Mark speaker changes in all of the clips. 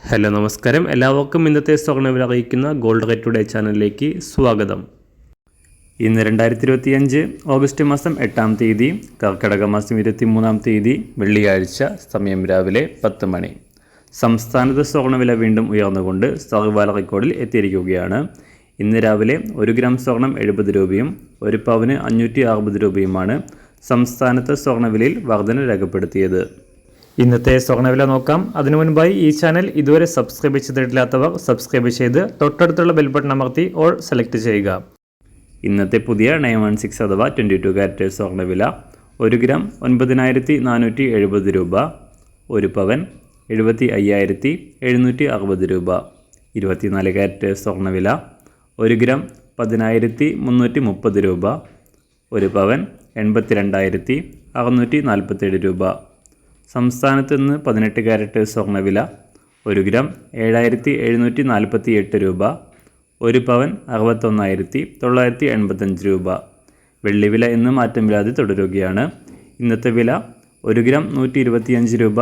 Speaker 1: Hello നമസ്കാരം, എല്ലാവർക്കും ഇന്നത്തെ സ്വർണ്ണവില അറിയിക്കുന്ന ഗോൾഡ് റേറ്റ് ടുഡേ ചാനലിലേക്ക് സ്വാഗതം. ഇന്ന് 2025 ഓഗസ്റ്റ് മാസം 8-ാം തീയതി, കർക്കിടക മാസം 23-ാം തീയതി വെള്ളിയാഴ്ച, സമയം രാവിലെ 10 മണി. സംസ്ഥാനത്ത് സ്വർണ്ണവില വീണ്ടും ഉയർന്നുകൊണ്ട് സർവ്വകാല റെക്കോർഡിൽ എത്തിയിരിക്കുകയാണ്. ഇന്ന് രാവിലെ 1 ഗ്രാം സ്വർണം 70 രൂപയും 1 പവന് 560 രൂപയുമാണ് സംസ്ഥാനത്ത് സ്വർണ്ണവിലയിൽ വർധന രേഖപ്പെടുത്തിയത്. ഇന്നത്തെ സ്വർണ്ണവില നോക്കാം. അതിനു മുൻപായി ഈ ചാനൽ ഇതുവരെ സബ്സ്ക്രൈബ് ചെയ്തിട്ടില്ലാത്തവർ സബ്സ്ക്രൈബ് ചെയ്ത് തൊട്ടടുത്തുള്ള ബെൽ ബട്ടൺ അമർത്തി ഓൾ സെലക്ട് ചെയ്യുക. ഇന്നത്തെ പുതിയ 916 അഥവാ 22 കാരറ്റ് സ്വർണ്ണവില 1 ഗ്രാം 9470 രൂപ, 1 പവൻ 75,760 രൂപ. 24 കാരറ്റ് സ്വർണ്ണവില 1 ഗ്രാം 10,330 രൂപ, 1 പവൻ 82,647 രൂപ. സംസ്ഥാനത്ത് നിന്ന് 18 കാരറ്റ് സ്വർണ്ണവില 1 ഗ്രാം 7,748 രൂപ, 1 പവൻ 61,985 രൂപ. വെള്ളിവില ഇന്ന് മാറ്റമില്ലാതെ തുടരുകയാണ്. ഇന്നത്തെ വില 1 ഗ്രാം 125 രൂപ,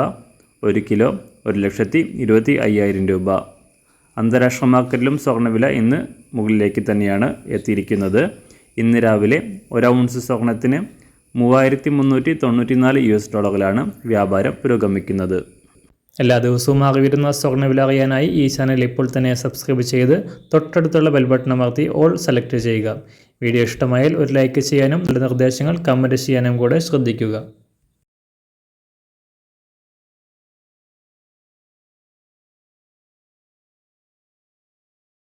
Speaker 1: 1 കിലോ 1,25,000 രൂപ. അന്താരാഷ്ട്ര മാർക്കറ്റിലും സ്വർണ്ണവില ഇന്ന് മുകളിലേക്ക് തന്നെയാണ് എത്തിയിരിക്കുന്നത്. ഇന്ന് രാവിലെ 1 ഔൺസ് സ്വർണത്തിന് $3,394 വ്യാപാരം പുരോഗമിക്കുന്നത്. എല്ലാ ദിവസവും അറിവിരുന്ന സ്വർണ്ണവില അറിയാനായി ഈ ചാനൽ ഇപ്പോൾ തന്നെ സബ്സ്ക്രൈബ് ചെയ്ത് തൊട്ടടുത്തുള്ള ബെൽ ബട്ടൺ അമർത്തി ഓൾ സെലക്ട് ചെയ്യുക. വീഡിയോ ഇഷ്ടമായാൽ ഒരു ലൈക്ക് ചെയ്യാനും നല്ല നിർദ്ദേശങ്ങൾ കമൻറ്റ് ചെയ്യാനും കൂടെ ശ്രദ്ധിക്കുക.